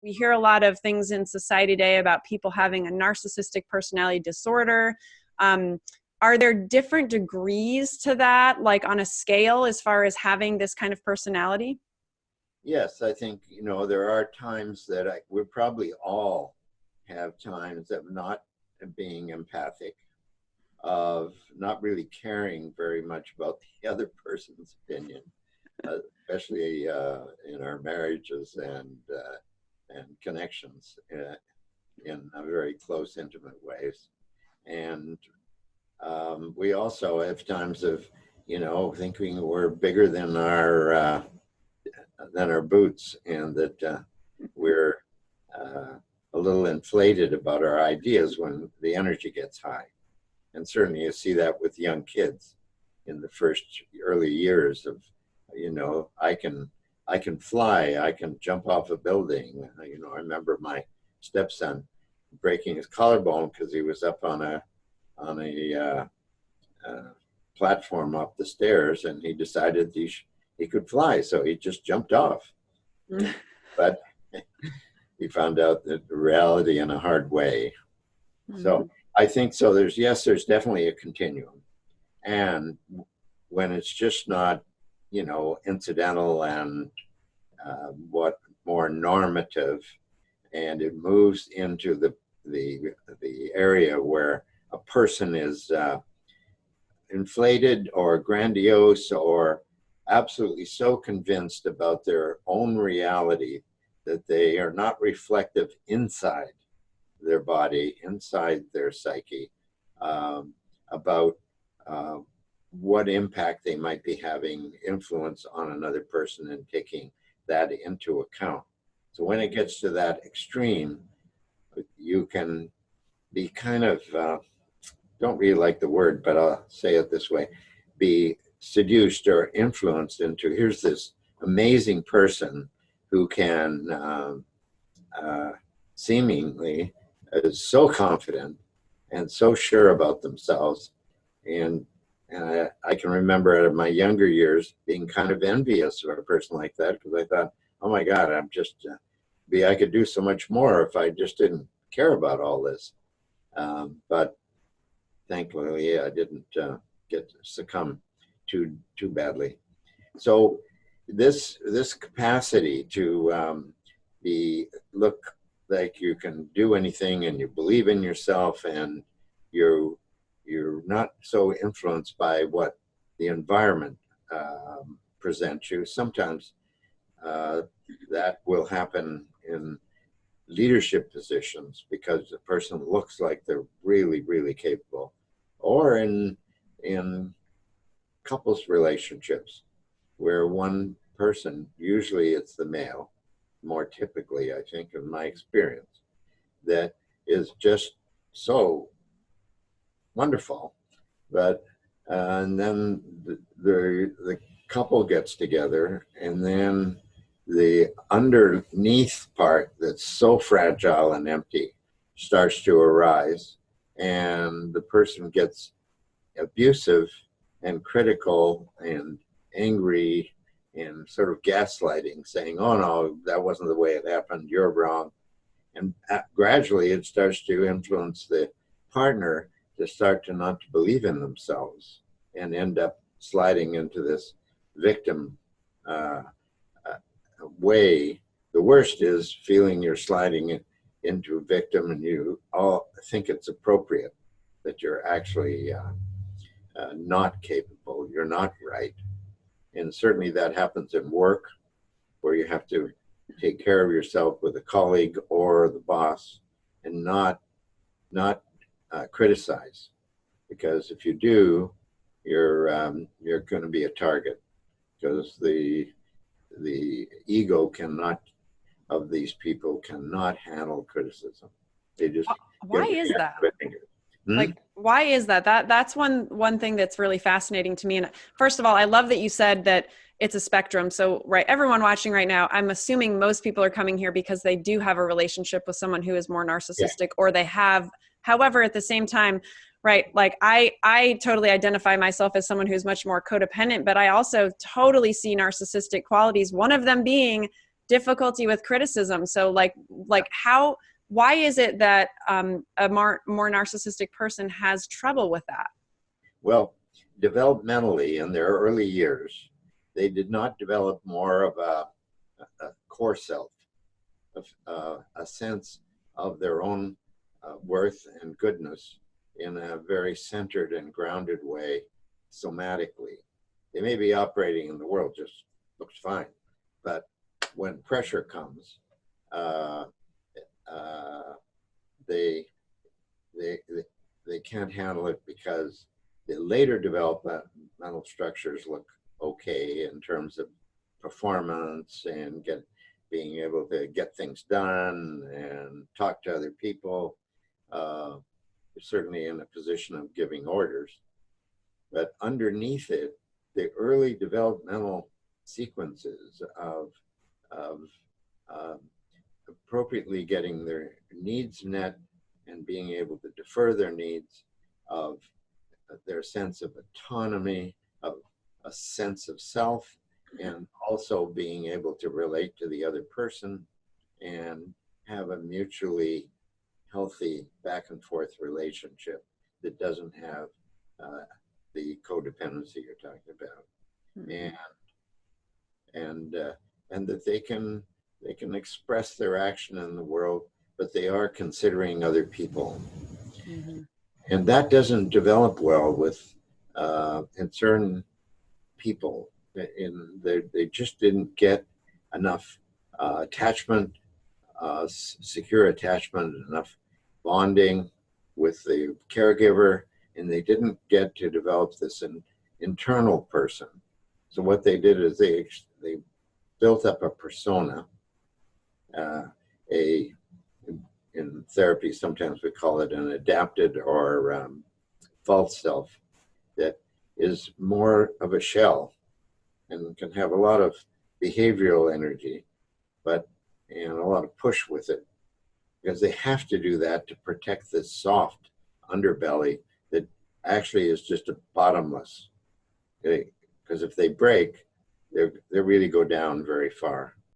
we hear a lot of things in society today about people having a narcissistic personality disorder. Are there different degrees to that, like on a scale as far as having this kind of personality? Yes, I think, you know, there are times that we probably all have times of not being empathic, of not really caring very much about the other person's opinion, especially in our marriages and connections in a very close, intimate ways. And we also have times of, you know, thinking we're bigger than our boots, and that we're a little inflated about our ideas when the energy gets high. And certainly you see that with young kids in the first early years of, you know, I can fly, I can jump off a building. You know, I remember my stepson breaking his collarbone because he was up on a platform up the stairs, and he decided he could fly, so he just jumped off. But he found out the reality in a hard way. So I think so. There's definitely a continuum, and when it's just not, you know, incidental and what more normative, and it moves into the area where a person is inflated or grandiose or absolutely so convinced about their own reality that they are not reflective inside their body, inside their psyche, about what impact they might be having influence on another person, and taking that into account. So when it gets to that extreme, you can be kind of, don't really like the word, but I'll say it this way, be seduced or influenced into, here's this amazing person who can seemingly is so confident and so sure about themselves. And I can remember in my younger years being kind of envious of a person like that, because I thought, oh my God, I'm just, I could do so much more if I just didn't care about all this. But thankfully, I didn't succumb too badly. So this capacity to look like you can do anything, and you believe in yourself, and you're not so influenced by what the environment presents you. Sometimes that will happen in leadership positions because the person looks like they're really, really capable, or in couples relationships where one person, usually it's the male, more typically, I think, in my experience, that is just so wonderful. But and then the couple gets together, and then the underneath part that's so fragile and empty starts to arise, and the person gets abusive and critical and angry and sort of gaslighting, saying, oh no, that wasn't the way it happened, you're wrong. And gradually it starts to influence the partner to start to not believe in themselves and end up sliding into this victim way. The worst is feeling you're sliding into a victim, and you all think it's appropriate that you're actually not capable, you're not right. And certainly that happens in work, where you have to take care of yourself with a colleague or the boss, and not criticize, because if you do, you're going to be a target, because the ego of these people cannot handle criticism. They just why is that? Like, why is that? That's one thing that's really fascinating to me. And first of all, I love that you said that it's a spectrum. So, right, everyone watching right now, I'm assuming most people are coming here because they do have a relationship with someone who is more narcissistic, or they have. However, at the same time, right, like I totally identify myself as someone who's much more codependent, but I also totally see narcissistic qualities. One of them being difficulty with criticism. So why is it that a more narcissistic person has trouble with that? Well, developmentally in their early years, they did not develop more of a core self, a sense of their own worth and goodness in a very centered and grounded way somatically. They may be operating in the world just looks fine, but when pressure comes, they can't handle it, because the later developmental structures look okay in terms of performance and being able to get things done and talk to other people. Certainly in a position of giving orders, but underneath it, the early developmental sequences of appropriately getting their needs met and being able to defer their needs, of their sense of autonomy, of a sense of self, and also being able to relate to the other person and have a mutually healthy back and forth relationship that doesn't have the codependency you're talking about. Mm-hmm. And that they can express their action in the world, but they are considering other people. Mm-hmm. And that doesn't develop well with in certain people. They just didn't get enough attachment, secure attachment, enough bonding with the caregiver, and they didn't get to develop this internal person. So what they did is they built up a persona, in therapy sometimes we call it an adapted or false self, that is more of a shell and can have a lot of behavioral energy, and a lot of push with it, because they have to do that to protect this soft underbelly that actually is just a bottomless. Because if they break, they really go down very far.